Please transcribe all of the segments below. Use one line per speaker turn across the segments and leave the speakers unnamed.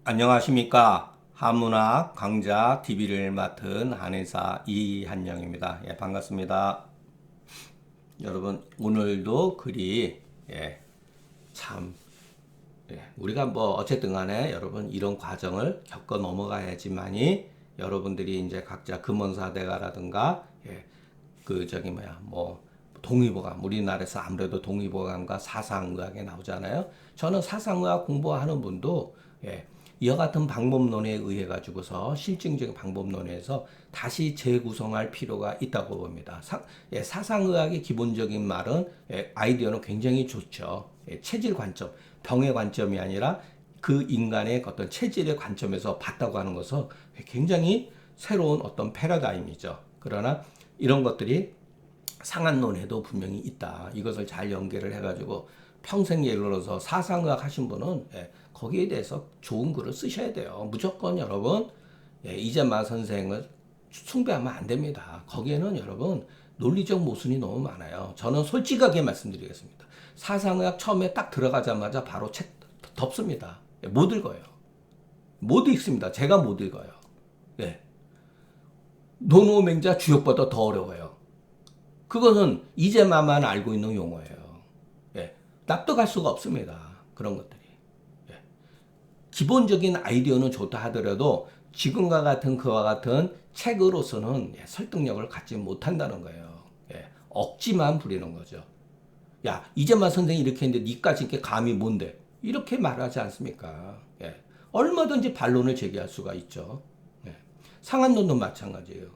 안녕하십니까. 한문학 강좌 TV를 맡은 한의사 이한영입니다. 예, 반갑습니다. 여러분, 오늘도 글이, 참, 우리가 뭐, 어쨌든 간에 여러분, 이런 과정을 겪어 넘어가야지만이 여러분들이 이제 각자 금원사대가라든가, 동의보감, 우리나라에서 아무래도 동의보감과 사상의학에 나오잖아요. 저는 사상의학 공부하는 분도, 이와 같은 방법론에 의해 가지고서 실증적인 방법론에서 다시 재구성할 필요가 있다고 봅니다. 사상의학의 기본적인 말은 아이디어는 굉장히 좋죠. 체질 관점, 병의 관점이 아니라 그 인간의 어떤 체질의 관점에서 봤다고 하는 것은 굉장히 새로운 어떤 패러다임이죠. 그러나 이런 것들이 상한론에도 분명히 있다. 이것을 잘 연계를 해가지고 평생 예를 들어서 사상의학 하신 분은 거기에 대해서 좋은 글을 쓰셔야 돼요. 무조건 여러분 이재만 선생을 숭배하면 안 됩니다. 거기에는 여러분 논리적 모순이 너무 많아요. 저는 솔직하게 말씀드리겠습니다. 사상의학 처음에 딱 들어가자마자 바로 책 덮습니다. 못 읽어요. 못 읽습니다. 제가 못 읽어요. 노노맹자 주역보다 더 어려워요. 그것은 이제만 알고 있는 용어예요. 납득할 수가 없습니다. 그런 것들이. 기본적인 아이디어는 좋다 하더라도 지금과 같은 그와 같은 책으로서는 설득력을 갖지 못한다는 거예요. 억지만 부리는 거죠. 야, 이제만 선생이 이렇게 했는데 니까지 이렇게 감이 뭔데? 이렇게 말하지 않습니까? 얼마든지 반론을 제기할 수가 있죠. 상한론도 마찬가지예요.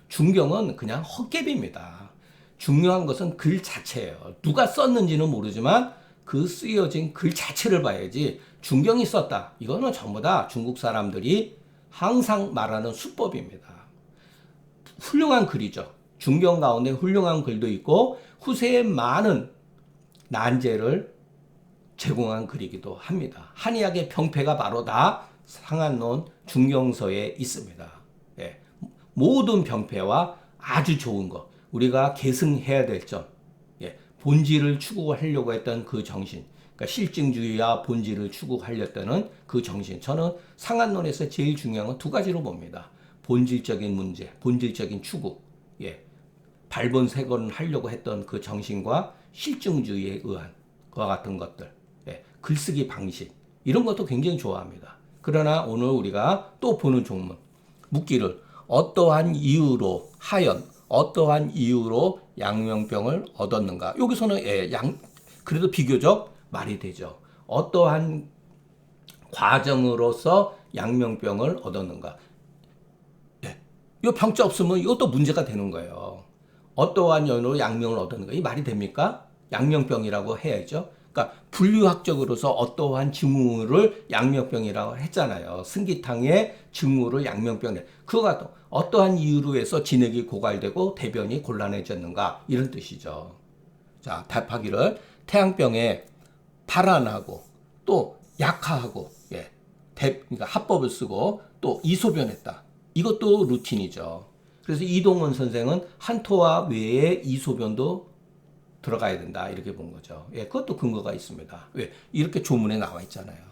중경은 그냥 헛개비입니다. 중요한 것은 글 자체예요. 누가 썼는지는 모르지만 그 쓰여진 글 자체를 봐야지 중경이 썼다. 이거는 전부 다 중국 사람들이 항상 말하는 수법입니다. 훌륭한 글이죠. 중경 가운데 훌륭한 글도 있고 후세에 많은 난제를 제공한 글이기도 합니다. 한의학의 병폐가 바로 다 상한론 중경서에 있습니다. 모든 병폐와 아주 좋은 것, 우리가 계승해야 될 점, 본질을 추구하려고 했던 그 정신, 그러니까 실증주의와 본질을 추구하려던 그 정신. 저는 상한론에서 제일 중요한 건 두 가지로 봅니다. 본질적인 문제, 본질적인 추구, 발본색원을 하려고 했던 그 정신과 실증주의에 의한 그와 같은 것들, 글쓰기 방식, 이런 것도 굉장히 좋아합니다. 그러나 오늘 우리가 또 보는 종문, 묻기를 어떠한 이유로 하연, 어떠한 이유로 양명병을 얻었는가? 여기서는 그래도 비교적 말이 되죠. 어떠한 과정으로서 양명병을 얻었는가? 이 병자 없으면 이것도 문제가 되는 거예요. 어떠한 연으로 양명을 얻었는가? 이 말이 됩니까? 양명병이라고 해야죠. 그러니까 분류학적으로서 어떠한 징후를 양명병이라고 했잖아요. 승기탕의 징후를 양명병. 그거가 또 어떠한 이유로 해서 진액이 고갈되고 대변이 곤란해졌는가 이런 뜻이죠. 자, 답하기를 태양병에 발한하고 또 약화하고 그러니까 합법을 쓰고 또 이소변했다. 이것도 루틴이죠. 그래서 이동원 선생은 한토와 외에 이소변도 들어가야 된다 이렇게 본 거죠. 그것도 근거가 있습니다. 왜? 이렇게 조문에 나와 있잖아요.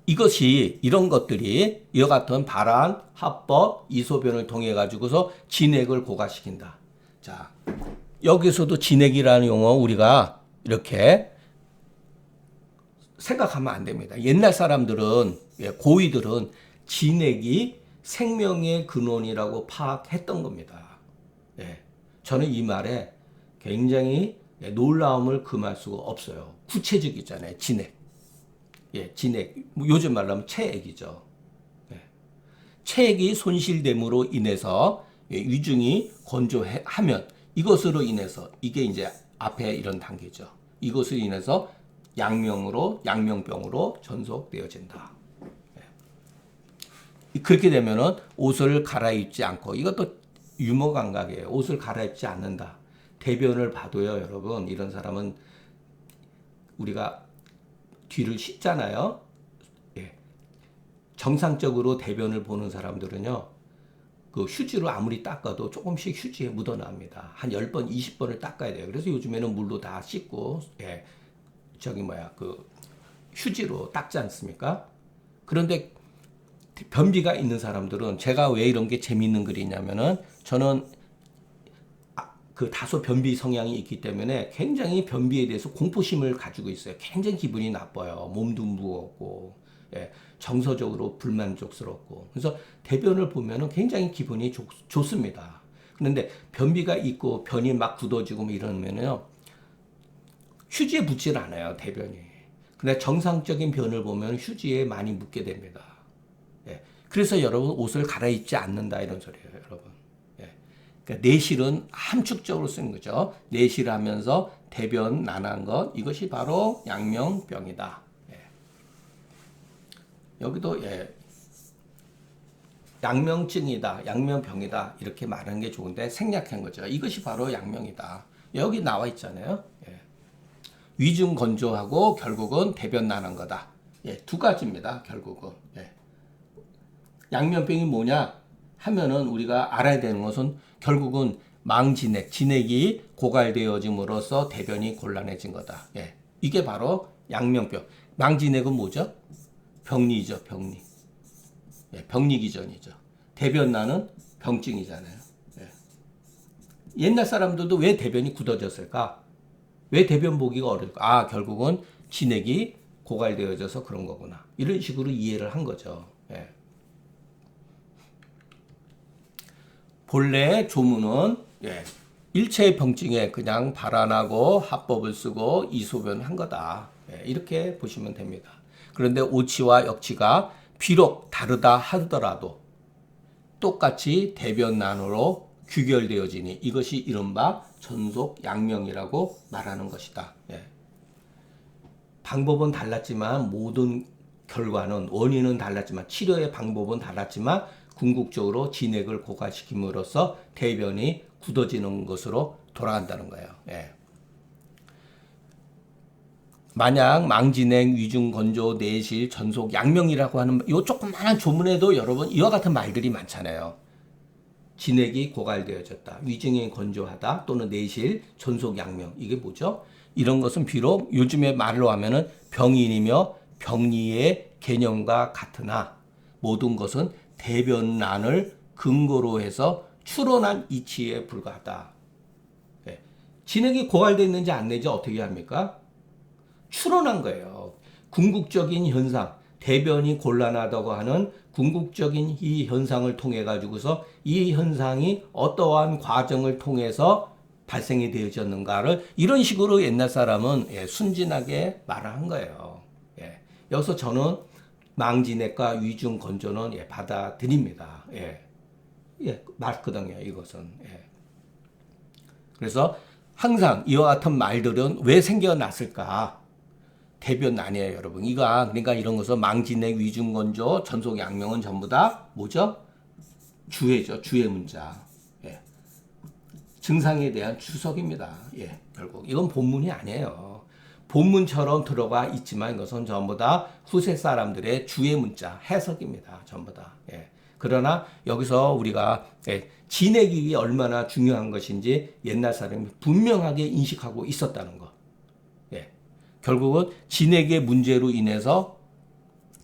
이것이 이런 것들이 이와 같은 발한, 합법, 이소변을 통해 가지고서 진액을 고갈시킨다. 자, 여기서도 진액이라는 용어 우리가 이렇게 생각하면 안 됩니다. 옛날 사람들은 고위들은 진액이 생명의 근원이라고 파악했던 겁니다. 저는 이 말에 굉장히 놀라움을 금할 수가 없어요. 구체적이잖아요. 진액. 진액. 요즘 말로 하면 체액이죠. 체액이 손실됨으로 인해서 위중이 건조하면 이것으로 인해서 이게 이제 앞에 이런 단계죠. 이것으로 인해서 양명병으로 전속되어진다. 그렇게 되면은 옷을 갈아입지 않고 이것도 유머 감각이에요. 옷을 갈아입지 않는다. 대변을 봐도요, 여러분 이런 사람은 우리가 뒤를 씻잖아요. 정상적으로 대변을 보는 사람들은요, 그 휴지로 아무리 닦아도 조금씩 휴지에 묻어납니다. 한 10번, 20번을 닦아야 돼요. 그래서 요즘에는 물로 다 씻고, 그 휴지로 닦지 않습니까? 그런데 변비가 있는 사람들은 제가 왜 이런 게 재밌는 글이냐면은 저는 그 다소 변비 성향이 있기 때문에 굉장히 변비에 대해서 공포심을 가지고 있어요. 굉장히 기분이 나빠요. 몸도 무겁고, 예, 정서적으로 불만족스럽고. 그래서 대변을 보면은 굉장히 기분이 좋습니다. 그런데 변비가 있고 변이 막 굳어지고 뭐 이러면요, 휴지에 묻질 않아요, 대변이. 근데 정상적인 변을 보면 휴지에 많이 묻게 됩니다. 예, 그래서 여러분 옷을 갈아입지 않는다 이런 소리예요, 여러분. 그러니까 내실은 함축적으로 쓰는 거죠. 내실하면서 대변 난한 것, 이것이 바로 양명병이다. 예. 여기도 양명증이다, 양명병이다 이렇게 말하는 게 좋은데 생략한 거죠. 이것이 바로 양명이다. 여기 나와 있잖아요. 예. 위중 건조하고 결국은 대변 난한 거다. 예, 두 가지입니다. 결국은. 예. 양면병이 뭐냐 하면은 우리가 알아야 되는 것은 결국은 망진액, 진액이 고갈되어짐으로써 대변이 곤란해진 거다. 예. 이게 바로 양면병. 망진액은 뭐죠? 병리죠, 병리. 예, 병리기전이죠. 대변난은 병증이잖아요. 예. 옛날 사람들도 왜 대변이 굳어졌을까? 왜 대변 보기가 어려울까? 아, 결국은 진액이 고갈되어져서 그런 거구나. 이런 식으로 이해를 한 거죠. 예. 본래 조문은 일체의 병증에 그냥 발안하고 합법을 쓰고 이소변한 거다. 이렇게 보시면 됩니다. 그런데 오치와 역치가 비록 다르다 하더라도 똑같이 대변난으로 규결되어지니 이것이 이른바 전속 양명이라고 말하는 것이다. 방법은 달랐지만 모든 결과는 원인은 달랐지만 치료의 방법은 달랐지만 궁극적으로 진액을 고갈시킴으로써 대변이 굳어지는 것으로 돌아간다는 거예요. 예. 만약 망진행, 위중건조, 내실, 전속, 양명이라고 하는 이 조그마한 조문에도 여러분 이와 같은 말들이 많잖아요. 진액이 고갈되어졌다, 위중이 건조하다, 또는 내실, 전속, 양명. 이게 뭐죠? 이런 것은 비록 요즘에 말로 하면은 병인이며 병리의 개념과 같으나 모든 것은 대변난을 근거로 해서 추론한 이치에 불과하다. 네. 진액이 고갈되어 있는지 안 되는지 어떻게 합니까? 추론한 거예요. 궁극적인 현상, 대변이 곤란하다고 하는 궁극적인 이 현상을 통해 가지고서 이 현상이 어떠한 과정을 통해서 발생이 되어졌는가를 이런 식으로 옛날 사람은 순진하게 말한 거예요. 여기서 저는 망진액과 위중 건조는 받아들입니다. 맞거든요, 이것은. 그래서 항상 이와 같은 말들은 왜 생겨났을까? 대변 아니에요, 여러분. 그러니까 이런 것은 망진액, 위중 건조, 전속 양명은 전부 다 뭐죠? 주해죠, 주해 문자. 증상에 대한 추석입니다. 결국 이건 본문이 아니에요. 본문처럼 들어가 있지만 이것은 전부 다 후세 사람들의 주의 문자 해석입니다. 전부 다. 그러나 여기서 우리가 진액이 얼마나 중요한 것인지 옛날 사람이 분명하게 인식하고 있었다는 것. 결국은 진액의 문제로 인해서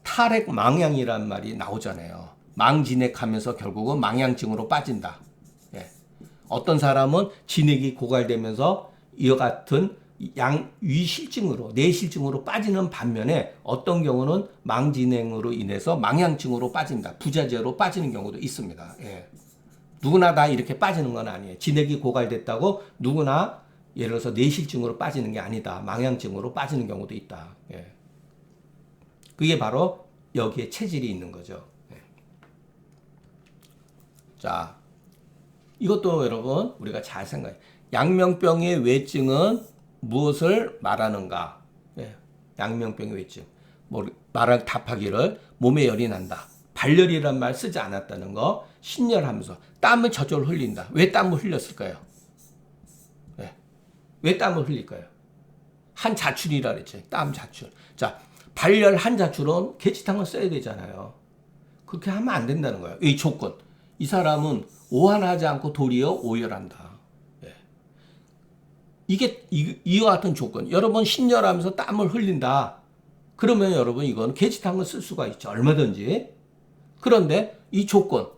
탈핵 망양이라는 말이 나오잖아요. 망진액하면서 결국은 망양증으로 빠진다. 어떤 사람은 진액이 고갈되면서 이와 같은 위실증으로, 내실증으로 빠지는 반면에 어떤 경우는 망진행으로 인해서 망양증으로 빠진다. 부자재로 빠지는 경우도 있습니다. 누구나 다 이렇게 빠지는 건 아니에요. 진액이 고갈됐다고 누구나 예를 들어서 내실증으로 빠지는 게 아니다. 망양증으로 빠지는 경우도 있다. 그게 바로 여기에 체질이 있는 거죠. 자, 이것도 여러분 우리가 잘 생각해요. 양명병의 외증은 무엇을 말하는가? 양명병의 외증. 말할 답하기를 몸에 열이 난다. 발열이란 말 쓰지 않았다는 거. 신열하면서 땀을 저절로 흘린다. 왜 땀을 흘렸을까요? 왜 땀을 흘릴까요? 한 자출이라 그랬죠. 땀 자출. 자, 발열 한 자출은 개치탕을 써야 되잖아요. 그렇게 하면 안 된다는 거예요. 이 조건. 이 사람은 오한하지 않고 도리어 오열한다. 이게 이와 같은 조건. 여러분 신열하면서 땀을 흘린다. 그러면 여러분 이건 계집탕을 쓸 수가 있죠. 얼마든지. 그런데 이 조건,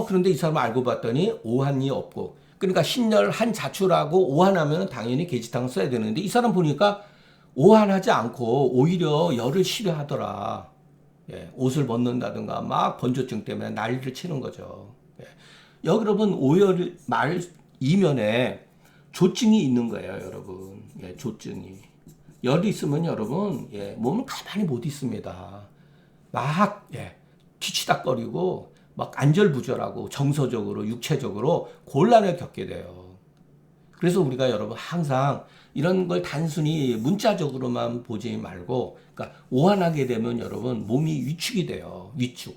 그런데 이 사람 알고 봤더니 오한이 없고, 그러니까 신열 한 자출하고 오한하면 당연히 계집탕을 써야 되는데 이 사람 보니까 오한하지 않고 오히려 열을 싫어하더라. 예, 옷을 벗는다든가 막 번조증 때문에 난리를 치는 거죠. 예. 여러분 오열 말 이면에 조증이 있는 거예요, 여러분. 예, 조증이. 열이 있으면 여러분, 예, 몸을 가만히 못 있습니다. 막, 예, 뒤치닥거리고, 막 안절부절하고, 정서적으로, 육체적으로 곤란을 겪게 돼요. 그래서 우리가 여러분 항상 이런 걸 단순히 문자적으로만 보지 말고, 그러니까 오한하게 되면 여러분 몸이 위축이 돼요. 위축.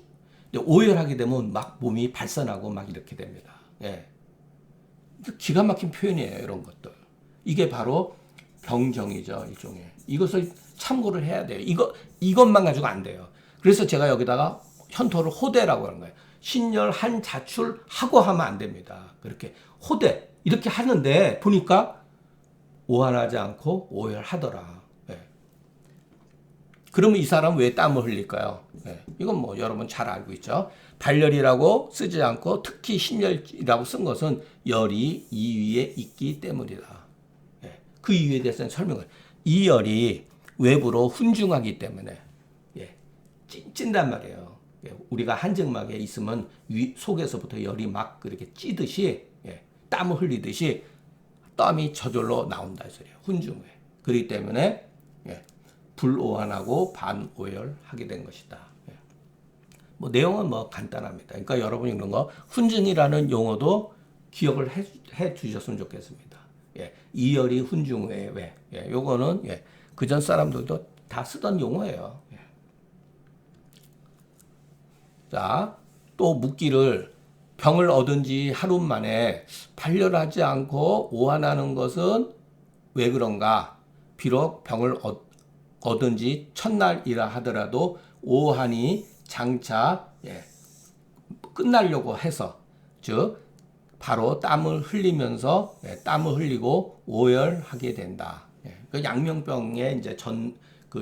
오열하게 되면 막 몸이 발산하고 막 이렇게 됩니다. 예. 기가 막힌 표현이에요, 이런 것들. 이게 바로 병정이죠, 일종의. 이것을 참고를 해야 돼요. 이것만 가지고 안 돼요. 그래서 제가 여기다가 현토를 호대라고 하는 거예요. 신열 한 자출 하고 하면 안 됩니다. 그렇게 호대 이렇게 하는데 보니까 오한하지 않고 오열하더라. 예. 그러면 이 사람 왜 땀을 흘릴까요? 예. 이건 뭐 여러분 잘 알고 있죠. 발열이라고 쓰지 않고 특히 신열이라고 쓴 것은 열이 이 위에 있기 때문이다. 예. 그 이유에 대해서는 설명을. 이 열이 외부로 훈중하기 때문에 예. 찐단 말이에요. 예. 우리가 한증막에 있으면 속에서부터 열이 막 그렇게 찌듯이 예. 땀을 흘리듯이 땀이 저절로 나온다 이 소리예요. 훈중에. 그렇기 때문에 예. 불오한하고 반오열하게 된 것이다. 예. 뭐 내용은 뭐 간단합니다. 그러니까 여러분 이런 거 훈증이라는 용어도 기억을 해 주셨으면 좋겠습니다. 예. 이열이 훈중에 왜? 예. 요거는 예. 그전 사람들도 다 쓰던 용어예요. 예. 자, 또 묻기를 병을 얻은 지 하루 만에 발열하지 않고 오한하는 것은 왜 그런가? 비록 병을 얻은 지 첫날이라 하더라도 오한이 장차 예, 끝나려고 해서 즉 바로 땀을 흘리면서 예, 땀을 흘리고 오열하게 된다. 예, 그 양명병의 이제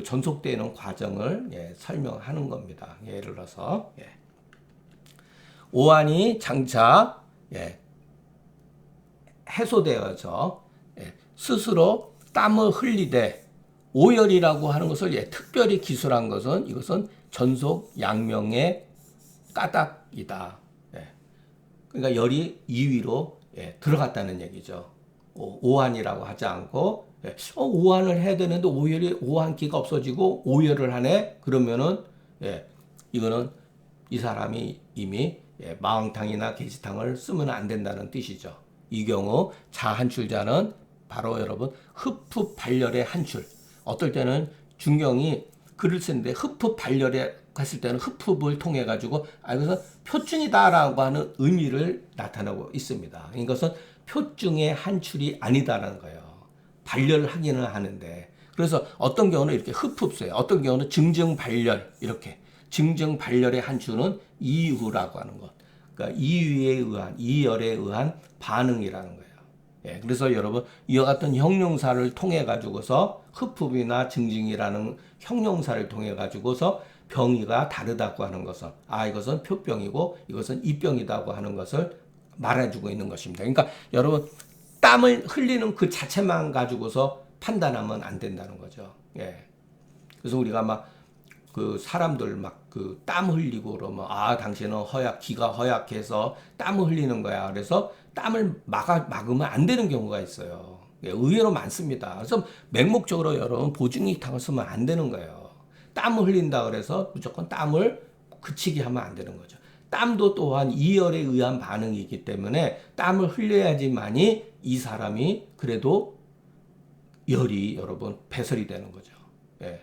전속되는 과정을 예, 설명하는 겁니다. 예를 들어서 예. 오한이 장차 예, 해소되어서 예, 스스로 땀을 흘리되 오열이라고 하는 것을 예, 특별히 기술한 것은 이것은 전속 양명의 까닭이다. 예. 그러니까 열이 2위로 예, 들어갔다는 얘기죠. 오한이라고 하지 않고 예, 오한을 해야 되는데 오한기가 없어지고 오열을 하네. 그러면은 예, 이거는 이 사람이 이미 예, 마왕탕이나 계지탕을 쓰면 안 된다는 뜻이죠. 이 경우 자한출자는 바로 여러분 흡흡 발열의 한출. 어떨 때는 중경이 글을 쓰는데 흡흡 발열에 갔을 때는 흡흡을 통해 가지고 이것은 표증이다라고 하는 의미를 나타내고 있습니다. 이것은 표증의 한출이 아니다라는 거예요. 발열을 하기는 하는데 그래서 어떤 경우는 이렇게 흡흡 써요. 어떤 경우는 증증 발열 이렇게 증증 발열의 한출은 이유라고 하는 것. 그러니까 이유에 의한 이열에 의한 반응이라는 거예요. 예, 그래서 여러분 이와 같은 형용사를 통해 가지고서 흡흡이나 증증이라는 형용사를 통해 가지고서 병이가 다르다고 하는 것은 이것은 표병이고 이것은 이병이라고 하는 것을 말해주고 있는 것입니다. 그러니까 여러분 땀을 흘리는 그 자체만 가지고서 판단하면 안 된다는 거죠. 예. 그래서 우리가 막 그 사람들 막 그 땀 흘리고 그러면 당신은 기가 허약해서 땀을 흘리는 거야. 그래서 땀을 막으면 안 되는 경우가 있어요. 예, 의외로 많습니다. 그래서 맹목적으로 여러분 보증이탕을 쓰면 안 되는 거예요. 땀을 흘린다 그래서 무조건 땀을 그치게 하면 안 되는 거죠. 땀도 또한 이열에 의한 반응이기 때문에 땀을 흘려야지만이 이 사람이 그래도 열이 여러분 배설이 되는 거죠. 예.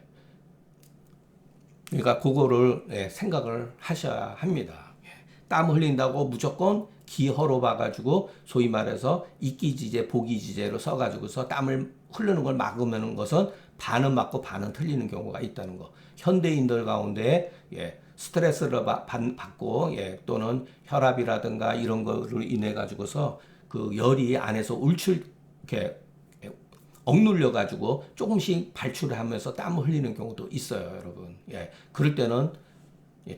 그러니까 그거를 예, 생각을 하셔야 합니다. 예. 땀 흘린다고 무조건 기허로 봐가지고 소위 말해서 이기지제, 보기지제로 써가지고서 땀을 흐르는 걸 막으면 것은 반은 맞고 반은 틀리는 경우가 있다는 거. 현대인들 가운데 예, 스트레스를 받고 예, 또는 혈압이라든가 이런 거를 인해 가지고서 그 열이 안에서 이렇게 억눌려 가지고 조금씩 발출을 하면서 땀을 흘리는 경우도 있어요, 여러분. 예. 그럴 때는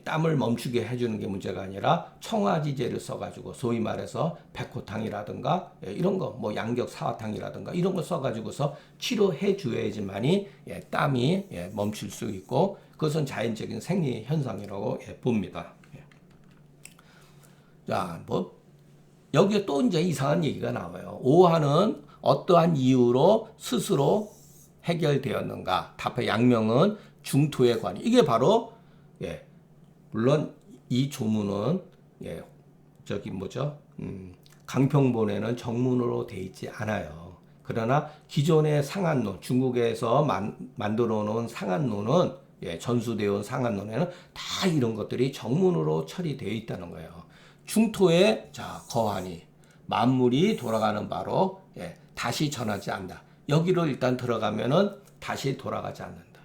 땀을 멈추게 해주는 게 문제가 아니라 청화지제를 써가지고 소위 말해서 백호탕이라든가 이런 거, 뭐 양격 사화탕이라든가 이런 거 써가지고서 치료해 줘야지만이 땀이 멈출 수 있고 그것은 자연적인 생리 현상이라고 봅니다. 자, 뭐 여기에 또 이제 이상한 얘기가 나와요. 오한은 어떠한 이유로 스스로 해결되었는가? 답해 양명은 중토에 관해. 이게 바로 물론 이 조문은 저기 뭐죠? 강평본에는 정문으로 돼 있지 않아요. 그러나 기존의 상한론, 중국에서 만들어 놓은 상한론은 전수되어 온 상한론에는 다 이런 것들이 정문으로 처리되어 있다는 거예요. 중토에 거하니 만물이 돌아가는 바로 다시 전하지 않는다. 여기로 일단 들어가면은 다시 돌아가지 않는다.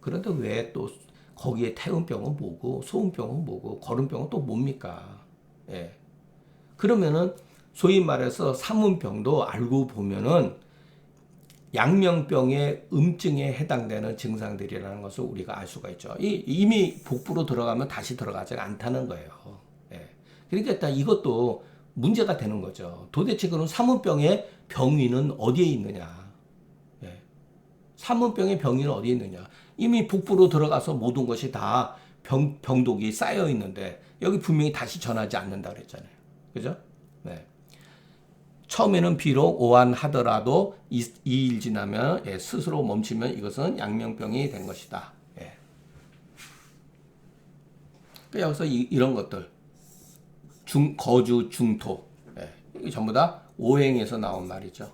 그런데 왜 또 거기에 태음병은 뭐고 소음병은 뭐고 거름병은 또 뭡니까? 그러면은 소위 말해서 삼음병도 알고 보면은 양명병의 음증에 해당되는 증상들이라는 것을 우리가 알 수가 있죠. 이미 복부로 들어가면 다시 들어가지 않다는 거예요. 그러니까 일단 이것도 문제가 되는 거죠. 도대체 그럼 삼음병의 병위는 어디에 있느냐? 삼음병의 병위는 어디에 있느냐? 이미 복부로 들어가서 모든 것이 다 병독이 쌓여 있는데 여기 분명히 다시 전하지 않는다 그랬잖아요. 그죠? 네. 처음에는 비록 오한하더라도 2일 지나면 스스로 멈추면 이것은 양명병이 된 것이다. 여기서 이런 것들 거주 중토 이게 전부 다 오행에서 나온 말이죠.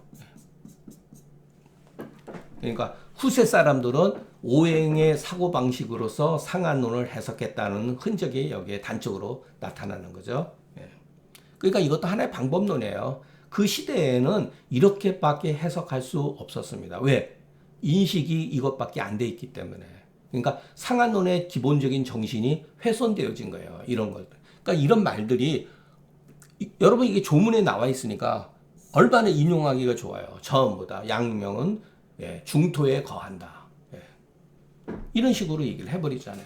그러니까 후세 사람들은 오행의 사고방식으로서 상한론을 해석했다는 흔적이 여기에 단적으로 나타나는 거죠. 그러니까 이것도 하나의 방법론이에요. 그 시대에는 이렇게밖에 해석할 수 없었습니다. 왜? 인식이 이것밖에 안 돼 있기 때문에. 그러니까 상한론의 기본적인 정신이 훼손되어진 거예요. 이런 것. 그러니까 이런 말들이 여러분 이게 조문에 나와 있으니까 얼마나 인용하기가 좋아요. 처음보다 양명은 중토에 거한다. 이런 식으로 얘기를 해버리잖아요.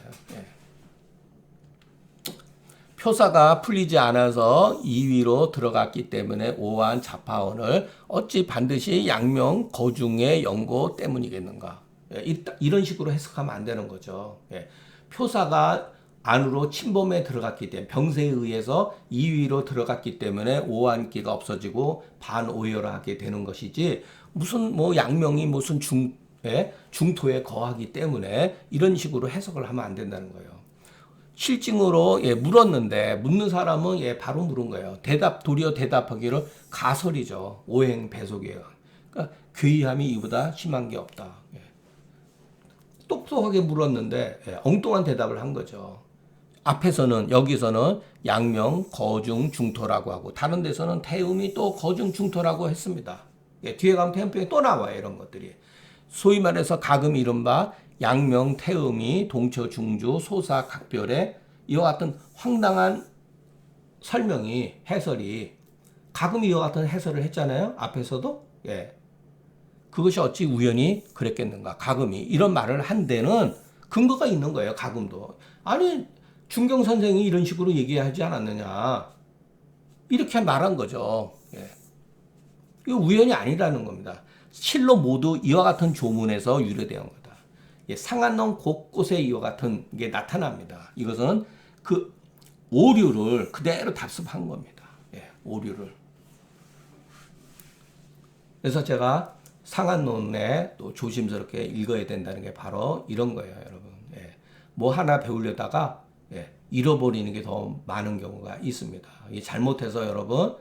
표사가 풀리지 않아서 2위로 들어갔기 때문에 오한 자파원을 어찌 반드시 양명 거중의 연고 때문이겠는가. 이런 식으로 해석하면 안 되는 거죠. 표사가 안으로 침범에 들어갔기 때문에 병세에 의해서 2위로 들어갔기 때문에 오한기가 없어지고 반오열하게 되는 것이지 무슨 뭐 양명이 무슨 중토에 거하기 때문에 이런 식으로 해석을 하면 안 된다는 거예요. 실증으로 물었는데 묻는 사람은 바로 물은 거예요. 도리어 대답하기를 가설이죠. 오행 배속이에요. 그러니까 괴이함이 이보다 심한 게 없다. 똑똑하게 물었는데 엉뚱한 대답을 한 거죠. 여기서는 양명 거중 중토라고 하고 다른 데서는 태음이 또 거중 중토라고 했습니다. 뒤에 가면 태음병이 또 나와요. 이런 것들이. 소위 말해서 가금 이른바 양명 태음이 동처 중주 소사 각별의 이와 같은 황당한 설명이 해설이 가금 이와 같은 해설을 했잖아요. 앞에서도 그것이 어찌 우연히 그랬겠는가. 가금이 이런 말을 한 데는 근거가 있는 거예요. 가금도 아니 중경 선생이 이런 식으로 얘기하지 않았느냐 이렇게 말한 거죠. 이거 우연이 아니라는 겁니다. 실로 모두 이와 같은 조문에서 유래되는 거다. 상한론 곳곳에 이와 같은 게 나타납니다. 이것은 그 오류를 그대로 답습한 겁니다. 오류를. 그래서 제가 상한론에 또 조심스럽게 읽어야 된다는 게 바로 이런 거예요, 여러분. 뭐 하나 배우려다가 잃어버리는 게 더 많은 경우가 있습니다. 잘못해서 여러분,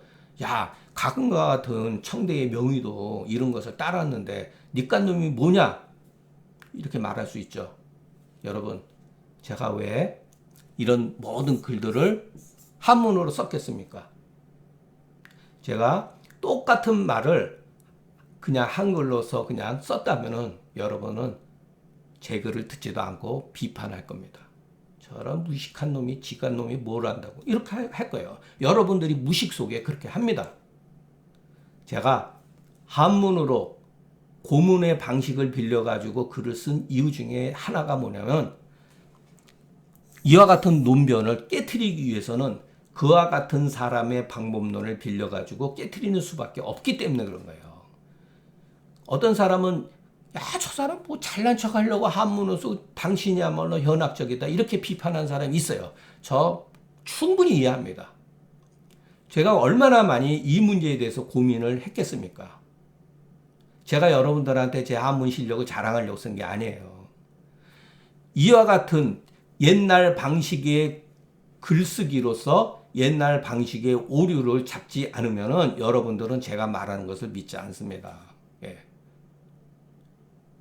가금과 같은 청대의 명의도 이런 것을 따랐는데 니깐놈이 뭐냐? 이렇게 말할 수 있죠. 여러분, 제가 왜 이런 모든 글들을 한문으로 썼겠습니까? 제가 똑같은 말을 그냥 한글로서 그냥 썼다면은 여러분은 제 글을 듣지도 않고 비판할 겁니다. 저런 무식한 놈이 지간 놈이 뭘 한다고 이렇게 할 거예요. 여러분들이 무식 속에 그렇게 합니다. 제가 한문으로 고문의 방식을 빌려가지고 글을 쓴 이유 중에 하나가 뭐냐면 이와 같은 논변을 깨트리기 위해서는 그와 같은 사람의 방법론을 빌려가지고 깨트리는 수밖에 없기 때문에 그런 거예요. 어떤 사람은 야, 저 사람 뭐 잘난 척 하려고 한문을 쓰고 당신이야말로 현학적이다 이렇게 비판한 사람이 있어요. 저 충분히 이해합니다. 제가 얼마나 많이 이 문제에 대해서 고민을 했겠습니까? 제가 여러분들한테 제 한문 실력을 자랑하려고 쓴 게 아니에요. 이와 같은 옛날 방식의 글쓰기로서 옛날 방식의 오류를 잡지 않으면은 여러분들은 제가 말하는 것을 믿지 않습니다. 예.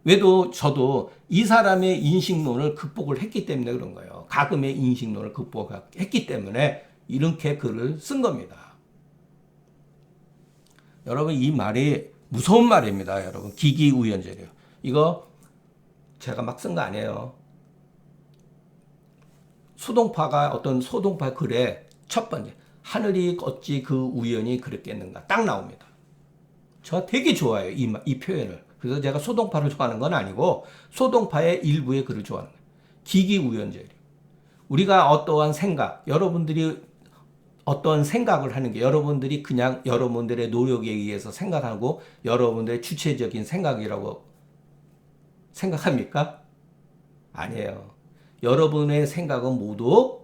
왜도 저도 이 사람의 인식론을 극복을 했기 때문에 그런 거예요. 가금의 인식론을 극복했기 때문에 이렇게 글을 쓴 겁니다. 여러분 이 말이 무서운 말입니다. 여러분 기기우연죄래요. 이거 제가 막 쓴 거 아니에요. 소동파가 어떤 소동파 글에 첫 번째 하늘이 어찌 그 우연히 그랬겠는가 딱 나옵니다. 저 되게 좋아해요. 이 표현을. 그래서 제가 소동파를 좋아하는 건 아니고 소동파의 일부의 글을 좋아하는 거예요. 기기우연죄. 우리가 어떠한 생각, 여러분들이 어떤 생각을 하는 게 여러분들이 그냥 여러분들의 노력에 의해서 생각하고 여러분들의 주체적인 생각이라고 생각합니까? 아니에요. 여러분의 생각은 모두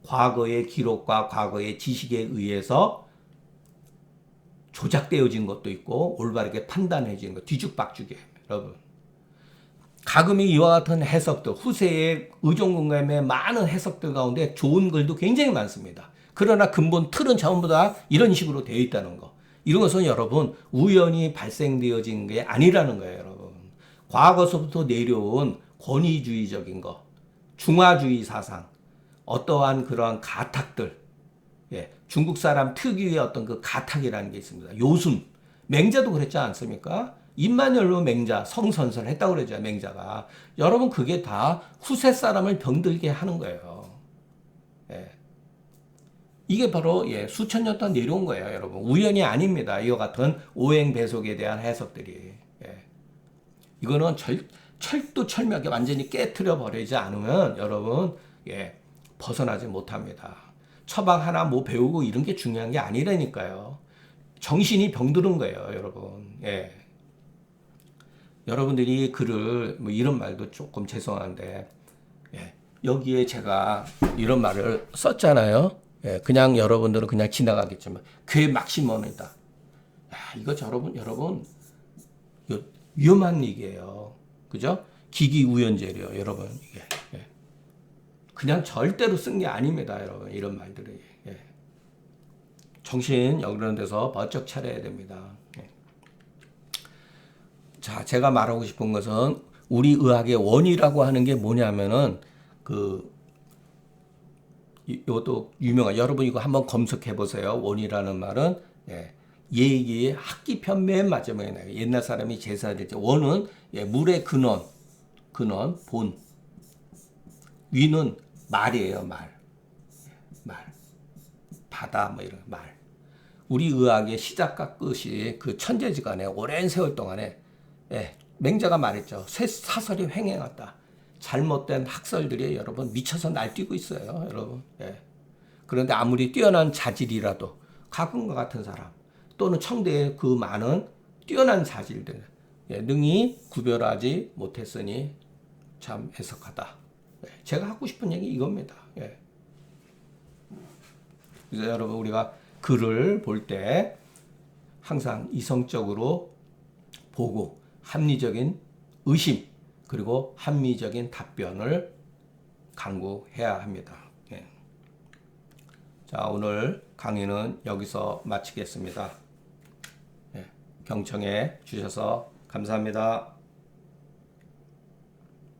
과거의 기록과 과거의 지식에 의해서 조작되어진 것도 있고 올바르게 판단해진 것, 뒤죽박죽이에요. 여러분. 가금이 이와 같은 해석들, 후세의 의존공감의 많은 해석들 가운데 좋은 글도 굉장히 많습니다. 그러나 근본 틀은 전부 다 이런 식으로 되어 있다는 거. 이런 것은 여러분 우연히 발생되어진 게 아니라는 거예요. 여러분. 과거서부터 내려온 권위주의적인 것, 중화주의 사상, 어떠한 그러한 가탁들, 예, 중국 사람 특유의 어떤 그 가탁이라는 게 있습니다. 요순, 맹자도 그랬지 않습니까? 입만 열면 맹자, 성선설 했다고 그러죠, 맹자가. 여러분, 그게 다 후세 사람을 병들게 하는 거예요. 예. 이게 바로, 예, 수천 년 동안 내려온 거예요, 여러분. 우연이 아닙니다. 이와 같은 오행배속에 대한 해석들이. 예. 이거는 철두철미하게 완전히 깨트려 버리지 않으면 여러분, 예, 벗어나지 못합니다. 처방 하나 뭐 배우고 이런 게 중요한 게 아니라니까요. 정신이 병드는 거예요, 여러분. 예. 여러분들이 글을 뭐 이런 말도 조금 죄송한데 예. 여기에 제가 이런 말을 썼잖아요. 예. 그냥 여러분들은 그냥 지나가겠지만 괴 막시멈이다. 야, 이거 여러분 위험한 얘기예요. 그죠? 기기우연죄래요, 여러분. 이게. 예. 그냥 절대로 쓴 게 아닙니다, 여러분. 이런 말들이. 예. 정신 이런 데서 번쩍 차려야 됩니다. 예. 자, 제가 말하고 싶은 것은 우리 의학의 원이라고 하는 게 뭐냐면은 이것도 유명한 여러분 이거 한번 검색해 보세요. 원이라는 말은 예. 예기의 학기편 맨 마지막에 나요. 옛날 사람이 제사할 때 원은 예, 물의 근원, 본. 위는 말이에요, 말. 바다 뭐 이런 말. 우리 의학의 시작과 끝이 그 천재지간에 오랜 세월 동안에 예, 맹자가 말했죠. 사설이 횡행했다. 잘못된 학설들이 여러분 미쳐서 날뛰고 있어요, 여러분. 예. 그런데 아무리 뛰어난 자질이라도 가금과 같은 사람 또는 청대의 그 많은 뛰어난 자질들 예, 능히 구별하지 못했으니 참 애석하다. 예, 제가 하고 싶은 얘기 이겁니다. 예. 그래서 여러분 우리가 글을 볼 때 항상 이성적으로 보고 합리적인 의심 그리고 합리적인 답변을 강구해야 합니다. 예. 자, 오늘 강의는 여기서 마치겠습니다. 예. 경청해 주셔서 감사합니다.